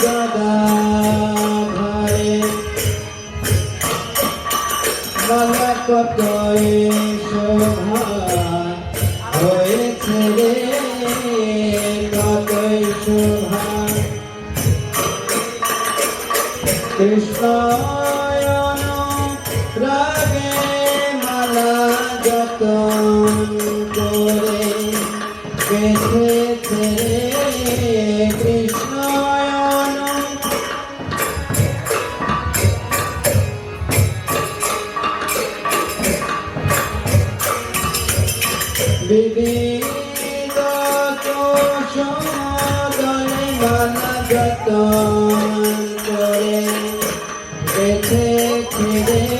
Gada কতই শোভা হয়েছে রে কতই শোভা কৃষ্ণ রাগে মালা যতন করে বেঁধেছে রে কৃষ্ণ বিবিধ দলে মালা যতন করে বেঁধেছে রে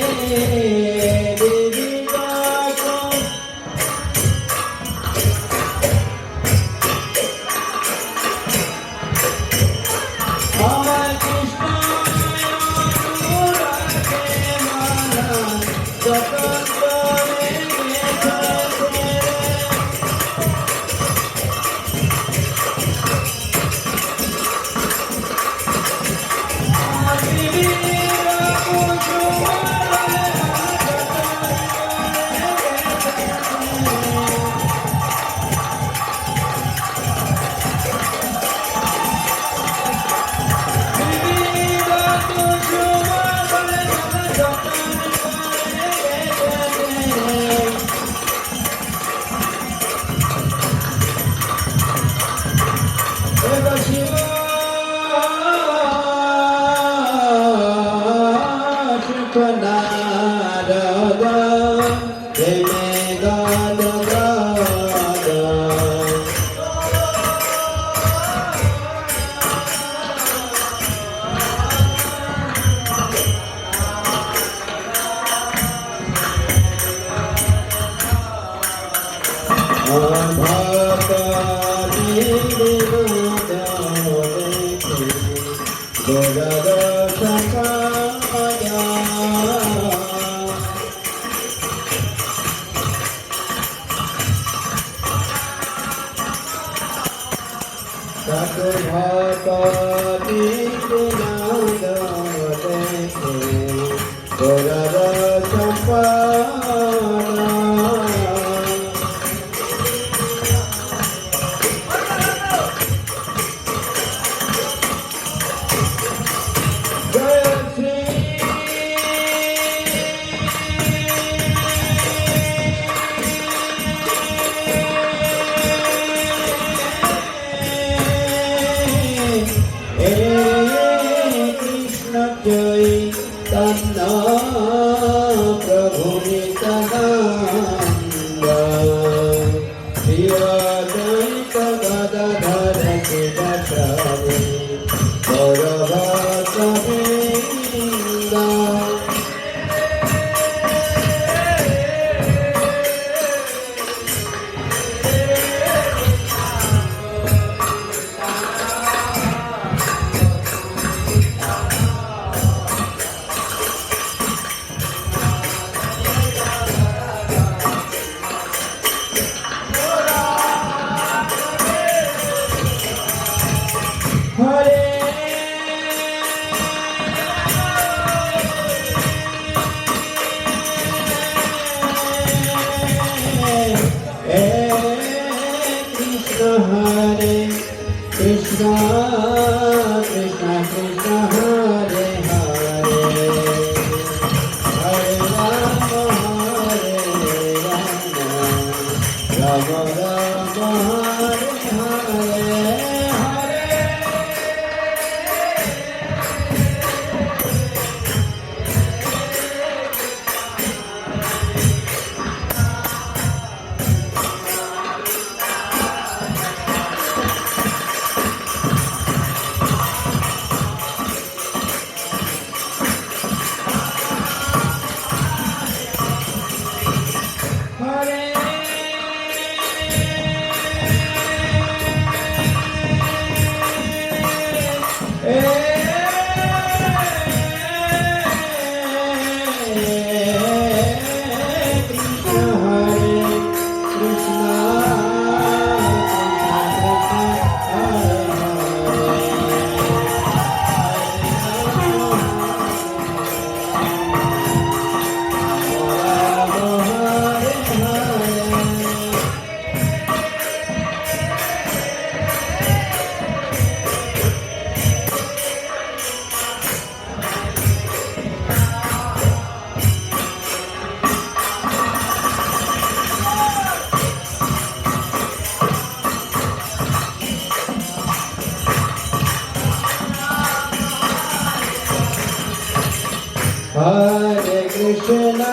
Hare Krishna,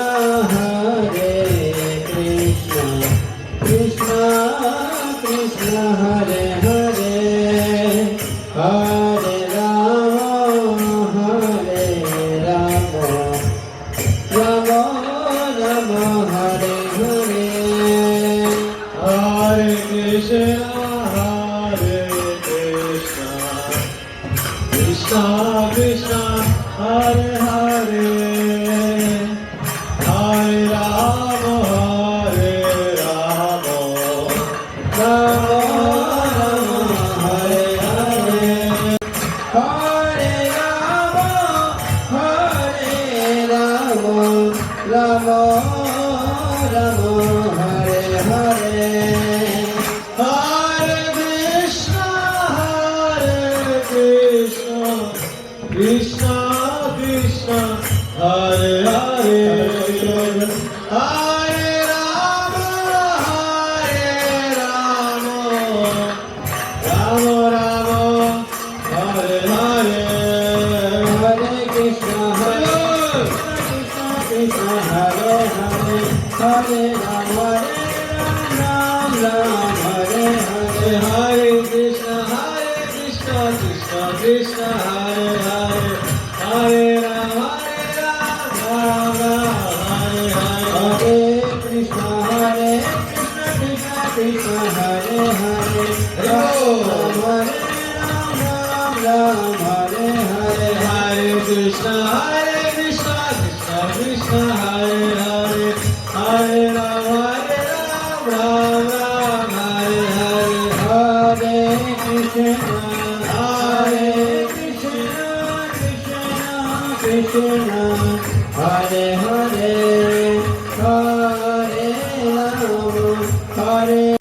Krishna Krishna, Hare Hare, Hare Rama, Rama Rama, Hare Hare. Hare Krishna, Krishna Krishna, Hare Hare, Hare Rama, Rama Rama, Hare Hare, Hare Rama, Rama Rama, Hare Hare. Hare Krishna, Krishna Krishna, Hare Hare, Hare Rama, Rama Rama, Hare Hare. Hare Krishna, Krishna Krishna, Hare Hare, Hare Rama, Ram Hare Hare. Hare Krishna, Krishna Krishna, Hare Hare, Hare Rama, Hare Hare. Hare Krishna, Krishna Krishna, Hare Hare, Hare Rama, Ram Hare Hare. Hare Krishna, Krishna Krishna, Hare Hare, Hare Rama, Ram Hare Hare. Hare Krishna, Krishna Hare Hare, Hare Rama, Hare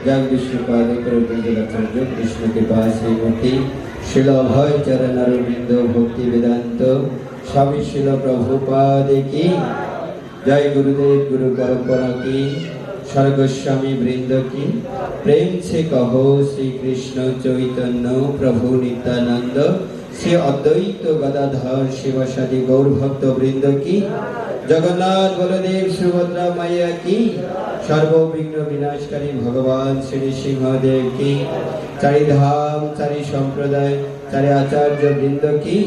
जग विष्णुपाद प्रभुंजलाचार्य कृष्ण कृपा श्रीमती शिल अभय चरण अरविंद भक्ति वेदांत स्वामी शिल प्रभुपाद की जय गुरुदेव गुरु परंपरा की सर्गस्वामी वृंद की प्रेम से कहो श्री कृष्ण चैतन्य प्रभु नित्यानंद श्री अद्वैत गदाधर शिवसादि गौर भक्त वृंद की जगन्नाथ बलदेव सुभद्रा मैया की सर्वविघ्न विनाशकारी भगवान श्री सिंहदेव की चारि धाम चारि संप्रदाय चारि आचार्य वृंद की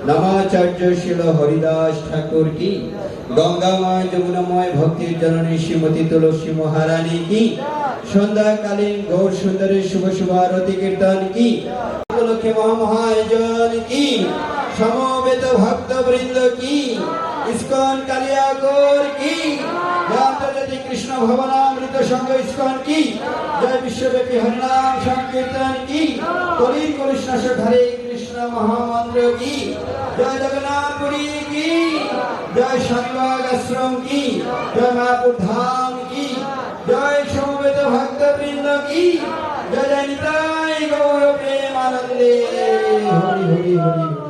नमाचार्य शिल हरिदास ठाकुर की गंगामय जमुनामय भक्ति जननी श्रीमती तुलसी महारानी की संध्याकालीन गौर सुंदरी शुभ शुभ आरती कीर्तन की उपलक्ष्य महामहाजन की समवेत भक्त वृंद की इस्कॉन कालियाकोर की जय अंतर्जातीय कृष्ण भवनामृत संघ इस्कॉन की जय विश्वव्यापी हरिनाम संकीर्तन की कलिर कलुषनाशक हरे कृष्ण महामंत्र की जय जगन्नाथपुरी की जय शानबाग आश्रम की जय मायापुर धाम की जय समवेत भक्त वृंद की जय जय निताई गौर प्रेमानंदे हरि हरि हरि